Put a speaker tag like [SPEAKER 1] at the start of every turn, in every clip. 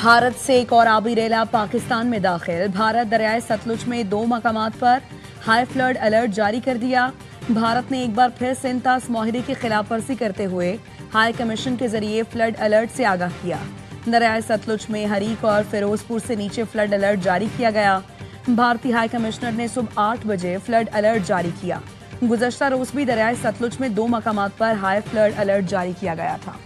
[SPEAKER 1] भारत से एक और आबी रेला पाकिस्तान में दाखिल। भारत दरियाए सतलुज में 2 मकामात पर हाई फ्लड अलर्ट जारी कर दिया। भारत ने एक बार फिर सिंतास माहिरे की खिलाफ वर्जी करते हुए हाई कमीशन के जरिए फ्लड अलर्ट से आगाह किया। दरियाए सतलुज में हरीक और फिरोजपुर से नीचे फ्लड अलर्ट जारी किया गया। भारतीय हाई कमिश्नर ने सुबह 8 बजे फ्लड अलर्ट जारी किया। गुज़श्ता रोज भी दरियाए सतलुज में 2 मकामात पर हाई फ्लड अलर्ट जारी किया गया था।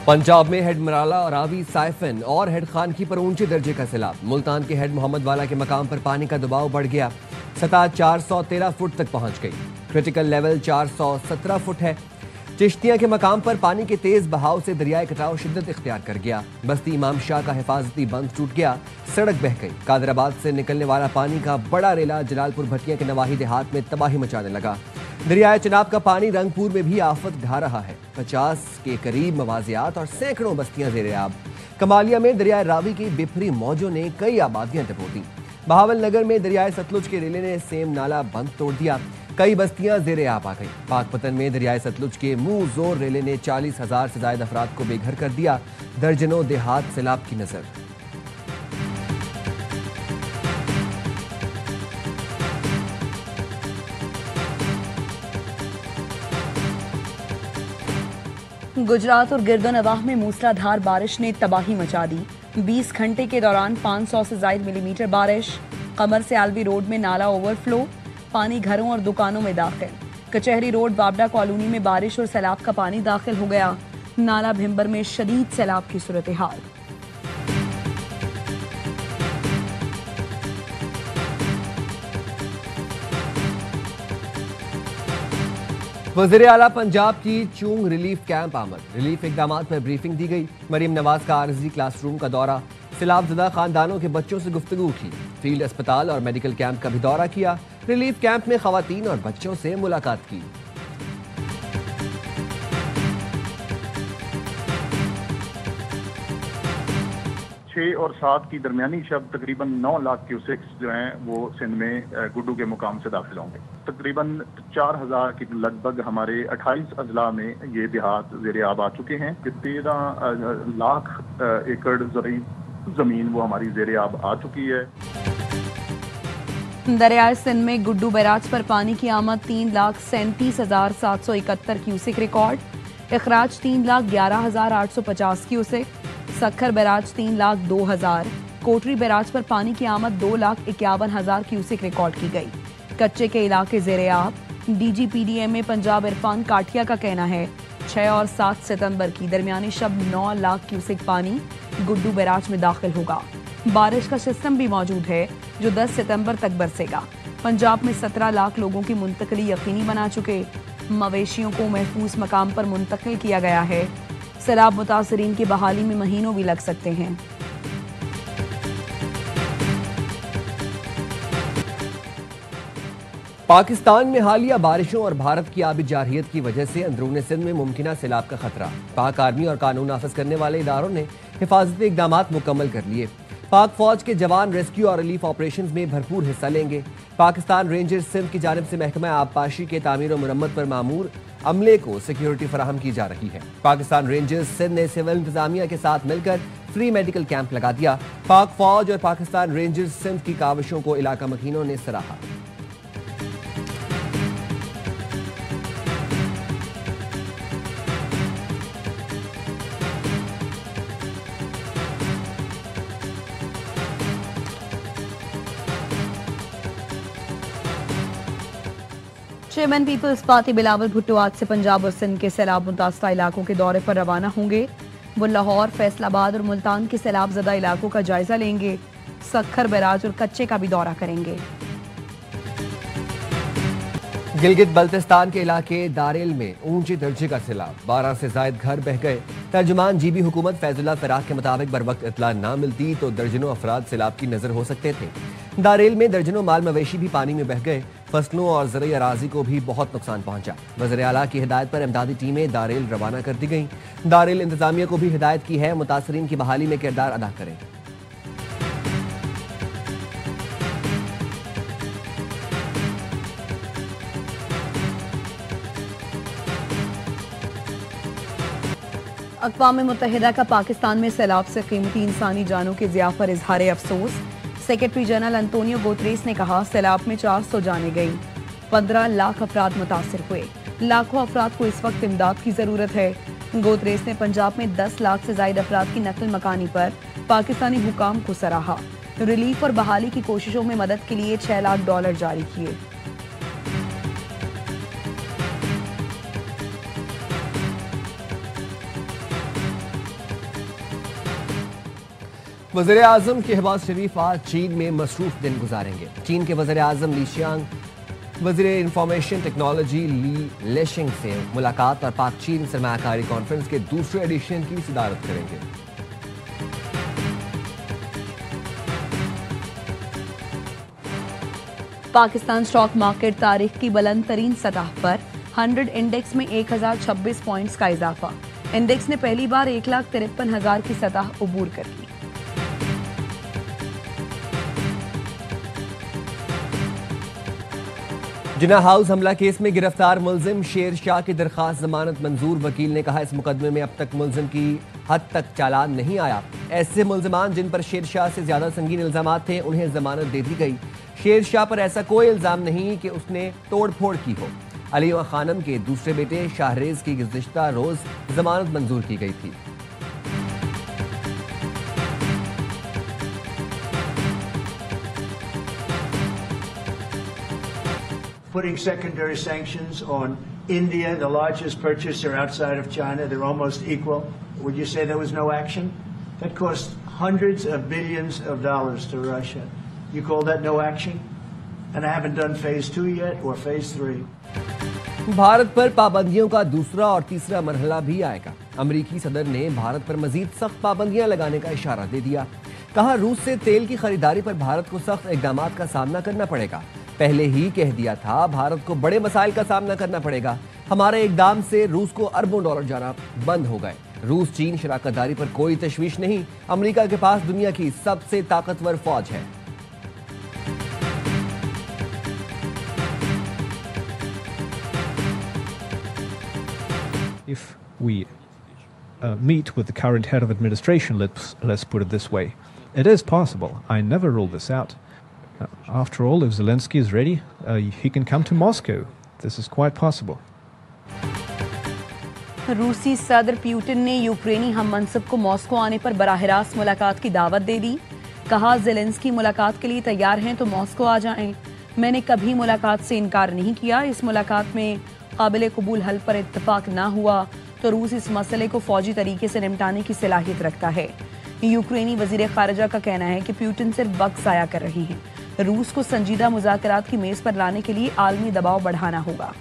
[SPEAKER 2] पंजाब में हेड मराला और रावी साइफन और हेड खानकी पर ऊंचे दर्जे का सैलाब। मुल्तान के हेड मोहम्मद वाला के मकाम पर पानी का दबाव बढ़ गया। सतह 413 फुट तक पहुंच गई। क्रिटिकल लेवल 417 फुट है। चिश्तिया के मकाम पर पानी के तेज बहाव से दरियाए कटाव शिद्दत इख्तियार कर गया। बस्ती इमाम शाह का हिफाजती बंद टूट गया। सड़क बह गई। कादराबाद से निकलने वाला पानी का बड़ा रेला जलालपुर भटिया के नवाही देहात में तबाही मचाने लगा। दरियाए चिनाब का पानी रंगपुर में भी आफत ढा रहा है। 50 के करीब मवाजियात और सैकड़ों बस्तियां ज़ेर-ए-आब। कमालिया में दरियाए रावी की बिफरी मौजों ने कई आबादियां डबो दी। बहावल नगर में दरियाए सतलुज के रेले ने सेम नाला बंद तोड़ दिया। कई बस्तियां ज़ेर-ए-आब आ गई। पाकपतन में दरियाए सतलुज के मुंह जोर रेले ने 40,000 से ज्यादा अफराद को बेघर कर दिया। दर्जनों देहात सैलाब की नजर।
[SPEAKER 1] गुजरात और गिरदोनवाह में मूसलाधार बारिश ने तबाही मचा दी। 20 घंटे के दौरान 500 से ज्यादा मिलीमीटर बारिश। कमर से आलवी रोड में नाला ओवरफ्लो। पानी घरों और दुकानों में दाखिल। कचहरी रोड बाबडा कॉलोनी में बारिश और सैलाब का पानी दाखिल हो गया। नाला भिम्बर में शदीद सैलाब की सूरत हाल।
[SPEAKER 2] वज़ीर आला पंजाब की चूंग रिलीफ कैंप आमद। रिलीफ इकदामात पर ब्रीफिंग दी गई। मरीम नवाज का आरजी क्लासरूम का दौरा। सैलाबज़दा खानदानों के बच्चों से गुफ्तगू की। फील्ड अस्पताल और मेडिकल कैंप का भी दौरा किया। रिलीफ कैंप में खवातीन और बच्चों से मुलाकात की।
[SPEAKER 3] और 7 की दरमियानी शब तकरीबन 9 लाख क्यूसेक्स जो हैं वो सिंध में गुड्डू के मुकाम से दाखिल होंगे। तकरीबन 4,000 की लगभग हमारे 28 अजला में ये देहात ज़ेर-ए-आब आ चुके हैं। 13 लाख एकड़ जमीन वो हमारी ज़ेर-ए-आब आ चुकी है।
[SPEAKER 1] दरियाए सिंध में गुड्डू बैराज पर पानी की आमद 3,37,771 क्यूसेक रिकॉर्ड। इखराज 3,11,850 cusec. Sukkur barrage 3,02,000। Kotri barrage पर पानी की आमद 2,51,000 क्यूसेक रिकॉर्ड की गई। कच्चे के इलाके ज़ेर-ए-आब। DGPDM में पंजाब इरफान काठिया का कहना है 6 और 7 सितंबर की दरमियानी शब 9 लाख क्यूसेक पानी गुड्डू बैराज में दाखिल होगा। बारिश का सिस्टम भी मौजूद है जो 10 सितंबर तक बरसेगा। पंजाब में 17 लाख लोगों की मुंतकली यकीनी बना चुके। मवेशियों को महफूज मकाम पर मुंतकिल किया गया है। सैलाब मुतासरीन की बहाली में महीनों भी लग सकते हैं।
[SPEAKER 2] पाकिस्तान में हालिया बारिशों और भारत की आबी जारहियत की वजह से अंदरूनी सिंध में मुमकिना सैलाब का खतरा। पाक आर्मी और कानून नाफिज करने वाले इदारों ने हिफाजती इकदाम मुकम्मल कर लिए। पाक फौज के जवान रेस्क्यू और रिलीफ ऑपरेशन में भरपूर हिस्सा लेंगे। पाकिस्तान रेंजर्स सिंध की जानिब से महकमा आबपाशी के तामीर और मुरम्मत पर मामूर अमले को सिक्योरिटी फराहम की जा रही है। पाकिस्तान रेंजर्स सिंध ने सिविल इंतजामिया के साथ मिलकर फ्री मेडिकल कैंप लगा दिया। पाक फौज और पाकिस्तान रेंजर्स सिंध की काविशों को इलाका मकीनों ने सराहा।
[SPEAKER 1] चेयरमैन पीपल्स पार्टी बिलावल भुट्टो आज से पंजाब और सिंध के सैलाब मुतासरा इलाकों के दौरे पर रवाना होंगे। वो लाहौर, फैसलाबाद और मुल्तान के सैलाब ज़दा इलाकों का जायजा लेंगे। सक्खर बैराज और कच्चे का भी दौरा करेंगे।
[SPEAKER 2] गिलगित बल्तिस्तान के इलाके दारेल में ऊंचे दर्जे का सैलाब। 12 से ज्यादा घर बह गए। तर्जुमान जीबी हुकूमत फैजुल्लाह फराक के मुताबिक बर वक्त इतला ना मिलती तो दर्जनों अफराद सैलाब की नजर हो सकते थे। दारेल में दर्जनों माल मवेशी भी पानी में बह गए। फसलों और ज़रई अराजी को भी बहुत नुकसान पहुंचा। वज़ीर आला की हिदायत पर इमदादी टीमें दारेल रवाना कर दी गई। दारेल इंतजामिया को भी हिदायत की है मुतासरीन की बहाली में किरदार अदा करें।
[SPEAKER 1] अक़वाम मुत्तहिदा का पाकिस्तान में सैलाब से कीमती इंसानी जानों के ज़िया पर इजहार अफसोस। सेक्रेटरी जनरल अंतोनियो गुतरेस ने कहा, सैलाब में 400 जानें गईं, 15 लाख अफराद मुतासिर हुए, लाखों अफराद को इस वक्त इमदाद की ज़रूरत है। गुतरेस ने पंजाब में 10 लाख से ज़ायद अफराद की नकल मकानी पर पाकिस्तानी हुकाम को सराहा। रिलीफ और बहाली की कोशिशों में मदद के लिए $6 लाख जारी किए।
[SPEAKER 2] वज़ीर आज़म शहबाज शरीफ आज चीन में मसरूफ दिन गुजारेंगे। चीन के वज़ीर आज़म ली शियांग वज़ीर इंफॉर्मेशन टेक्नोलॉजी ली लेशिंग से मुलाकात और पाक चीन सरमायाकारी कॉन्फ्रेंस के दूसरे एडिशन की सदारत करेंगे।
[SPEAKER 1] पाकिस्तान स्टॉक मार्केट तारीख की बुलंद तरीन सतह पर 100 इंडेक्स में 1026 पॉइंट्स का इजाफा। इंडेक्स ने पहली बार 1,53,000 की सतह अबूर कर ली।
[SPEAKER 2] जिन्ना हाउस हमला केस में गिरफ्तार मुलजिम शेर शाह की दरखास्त जमानत मंजूर। वकील ने कहा, इस मुकदमे में अब तक मुलजिम की हद तक चालान नहीं आया। ऐसे मुलजमान जिन पर शेर शाह से ज्यादा संगीन इल्जामात थे, उन्हें जमानत दे दी गई। शेर शाह पर ऐसा कोई इल्जाम नहीं कि उसने तोड़ फोड़ की हो। अली खानम के दूसरे बेटे शाहरेज की गुज़िश्ता रोज जमानत मंजूर की गई थी।
[SPEAKER 4] Putting secondary sanctions on India, the largest purchaser outside of China, they're almost equal. Would you say there was no action? That cost hundreds of billions of dollars to Russia. You call that no action? And I haven't done phase 2 yet or phase 3.
[SPEAKER 2] Bharat पर पाबंदियों का दूसरा और तीसरा मरहला भी आएगा। अमरीकी सदर ने भारत पर मजीद सख्त पाबंदियां लगाने का इशारा दे दिया। कहा, रूस से तेल की खरीदारी पर भारत को सख्त इकदामात का सामना करना पड़ेगा। पहले ही कह दिया था, भारत को बड़े मसाइल का सामना करना पड़ेगा। हमारे इकदाम से रूस को अरबों डॉलर जाना बंद हो गए। रूस चीन शराकतदारी पर कोई तशवीश नहीं। अमेरिका के पास दुनिया की सबसे ताकतवर फौज है।
[SPEAKER 5] If we meet with the current head of administration, let's put it this way, it is possible. I never rule this out. After all, if Zelensky is ready, he can come to Moscow. This is quite possible.
[SPEAKER 1] रूसी सदर Putin ने यूक्रेनी हम मनसब को Moscow आने पर बराह रास्त मुलाकात की दावत दे दी। कहा, ज़ेलेंस्की मुलाकात के लिए तैयार हैं तो मॉस्को आ जाएं। मैंने कभी मुलाकात से इनकार नहीं किया। इस मुलाकात में काबिल कबूल हल पर इत्तफाक ना हुआ तो रूस इस मसले को फौजी तरीके से निपटाने की सलाहियत रखता है। यूक्रेनी वजीर खारजा का कहना है कि पुतिन सिर्फ वक्त ज़ाया कर रहे हैं। रूस को संजीदा मुज़ाकरात की मेज पर लाने के लिए आलमी दबाव बढ़ाना होगा।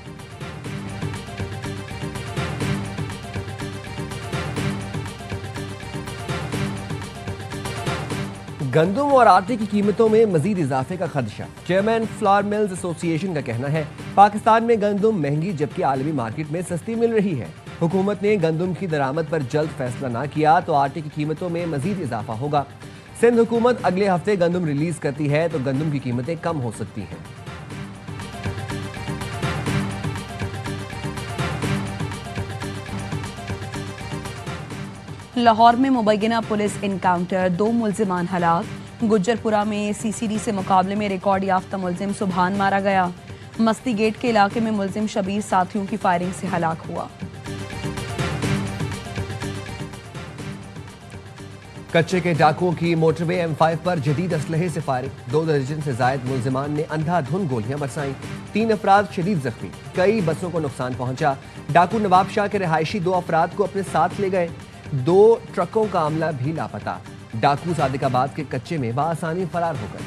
[SPEAKER 2] गंदम और आटे की कीमतों में मजीद इजाफे का खदशा। चेयरमैन फ्लावर मिल्स एसोसिएशन का कहना है, पाकिस्तान में गंदम महंगी जबकि आलमी मार्केट में सस्ती मिल रही है। हुकूमत ने गंदम की दरामद पर जल्द फैसला ना किया तो आटे की कीमतों में मजीद इजाफा होगा। सिंध हुकूमत अगले हफ्ते गंदम रिलीज करती है तो गंदम की कीमतें कम हो सकती हैं।
[SPEAKER 1] लाहौर में मुबैना पुलिस इनकाउंटर, 2 मुलजिमान हलाक। गुज्जरपुरा में सीसीडी से मुकाबले में रिकॉर्ड याफ्ता मुलजिम सुबहान मारा गया। मस्ती गेट के इलाके में मुलजिम शबीर साथियों की फायरिंग से हलाक हुआ।
[SPEAKER 2] कच्चे के डाकुओं की मोटरवे M5 पर जदीद असलहे से फायरिंग। 2 दर्जन से जायद मुलजिमान ने अंधाधुंध गोलियां बरसाईं। 3 अफराद शदीद जख्मी। कई बसों को नुकसान पहुंचा। डाकू नवाब शाह के रिहायशी 2 अफराद को अपने साथ ले गए। 2 ट्रकों का अमला भी लापता। डाकू सादिकाबाद के कच्चे में बआसानी फरार हो गए।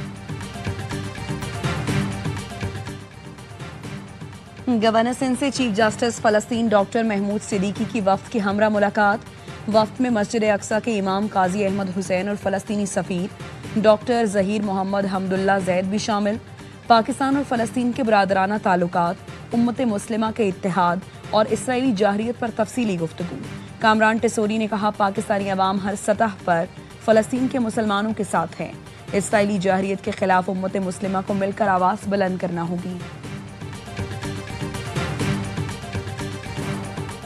[SPEAKER 1] गवर्नर सिंध से चीफ जस्टिस फलस्तीन डॉक्टर महमूद सिद्दीकी की वफ्द की हमरा मुलाकात। वफ्द में मस्जिद अक्सा के इमाम काजी अहमद हुसैन और फलस्तीनी सफ़ीर डॉक्टर ज़हीर मोहम्मद हमदुल्ला जैद भी शामिल। पाकिस्तान और फ़लस्तीन के बरादराना ताल्लुकात, उम्मत मुस्लिमा के इत्तेहाद और इसराइली जाहरियत पर तफसीली गुफ्तगू। कामरान टिसोरी ने कहा, पाकिस्तानी अवाम हर सतह पर फ़लस्तीन के मुसलमानों के साथ हैं। इसराइली जाहरियत के खिलाफ उम्मत मुस्लिमा को मिलकर आवाज़ बुलंद करना होगी।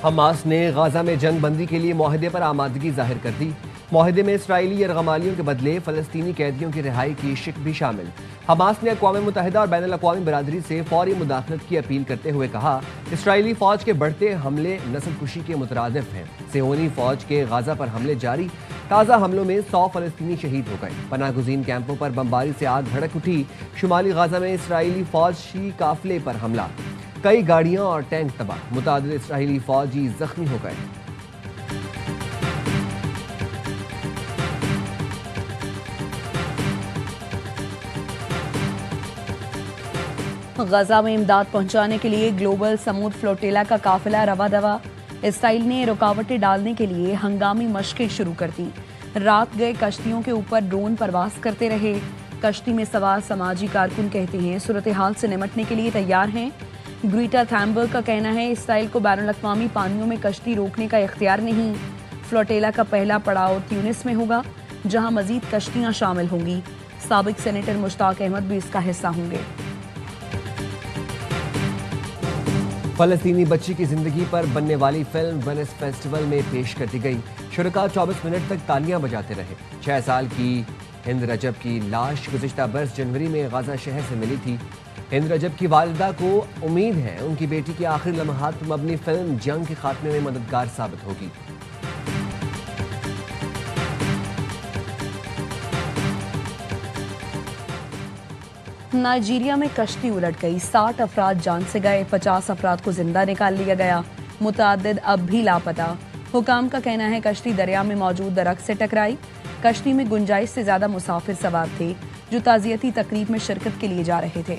[SPEAKER 2] हमास ने गाजा में जंग बंदी के लिए मुआहदे पर आमादगी जाहिर कर दी। मुआहदे में इसराइली यरगमालियों के बदले फलस्तीनी कैदियों की रिहाई की शिक भी शामिल। हमास ने अक़वाम मुत्तहिदा और बैनुल अक़वामी बरादरी से फौरी मुदाखलत की अपील करते हुए कहा, इसराइली फौज के बढ़ते हमले नस्लकुशी के मुतरादिफ हैं। सियोनी फौज के गाजा पर हमले जारी। ताज़ा हमलों में 100 फलस्तीनी शहीद हो गए। पनाहगुज़ीन कैंपों पर बमबारी से आग भड़क उठी। शुमाली गाजा में इसराइली फौजी काफिले पर हमला। कई गाड़ियां और टैंक तबाह। मुतादिद इसराइली फौजी जख्मी हो गए।
[SPEAKER 1] गजा में इमदाद पहुंचाने के लिए ग्लोबल समूद फ्लोटेला का काफिला रवा दवा। इसराइल ने रुकावटें डालने के लिए हंगामी मशकें शुरू कर दी। रात गए कश्तियों के ऊपर ड्रोन परवास करते रहे। कश्ती में सवार समाजी कारकुन कहते हैं सूरत हाल से निमटने के लिए तैयार हैं। ग्रीटा थैम्बर्ग का कहना है इसराइल को बैनुल अक़वामी पानियों में कश्ती रोकने का इख्तियार नहीं। फ्लोटेला का पहला पड़ाव ट्यूनिस में होगा, जहां मजीद कश्तियां शामिल होंगी। साबिक सेनेटर मुश्ताक अहमद भी इसका हिस्सा होंगे।
[SPEAKER 2] फलस्तीनी बच्ची की जिंदगी पर बनने वाली फिल्म वेनिस फेस्टिवल में पेश कर दी गई। शुरका 24 मिनट तक तालियां बजाते रहे। 6 साल की हिंद रजब की लाश गुज़िश्ता बरस जनवरी में गाजा शहर से मिली थी। हिंद रजब की वालिदा को उम्मीद है उनकी बेटी के आखिरी लम्हात पर मबनी फिल्म जंग के खात्मे में मददगार साबित होगी।
[SPEAKER 1] नाइजीरिया में कश्ती उलट गई। 60 अफराद जान से गए, 50 अफराद को जिंदा निकाल लिया गया। मुतादिद अब भी लापता। हुकाम का कहना है कश्ती दरिया में मौजूद दरख्त से टकराई। कश्ती में गुंजाइश से ज्यादा मुसाफिर सवार थे जो ताजियती तकरीब में शिरकत के लिए जा रहे थे।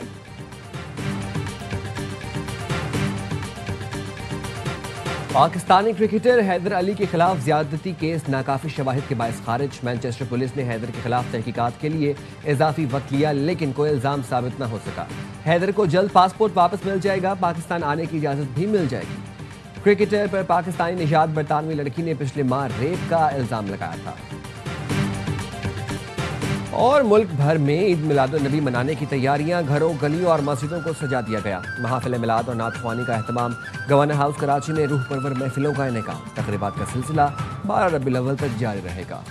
[SPEAKER 2] पाकिस्तानी क्रिकेटर हैदर अली के खिलाफ ज्यादती केस नाकाफी शवाहिद के बायस खारिज। मैनचेस्टर पुलिस ने हैदर के खिलाफ तहकीकात के लिए इजाफी वक्त लिया, लेकिन कोई इल्जाम साबित न हो सका। हैदर को जल्द पासपोर्ट वापस मिल जाएगा, पाकिस्तान आने की इजाजत भी मिल जाएगी। क्रिकेटर पर पाकिस्तानी निजात बरतानवी लड़की ने पिछले माह रेप का इल्जाम लगाया था। और मुल्क भर में ईद मिलादुन्नबी मनाने की तैयारियां। घरों, गलियों और मस्जिदों को सजा दिया गया। महफिल मिलाद और नात ख्वानी का एहतमाम। गवर्नर हाउस कराची में रूह परवर महफिलों का इनेकाम। तकरीबात का सिलसिला 12 रबीउल अव्वल तक जारी रहेगा।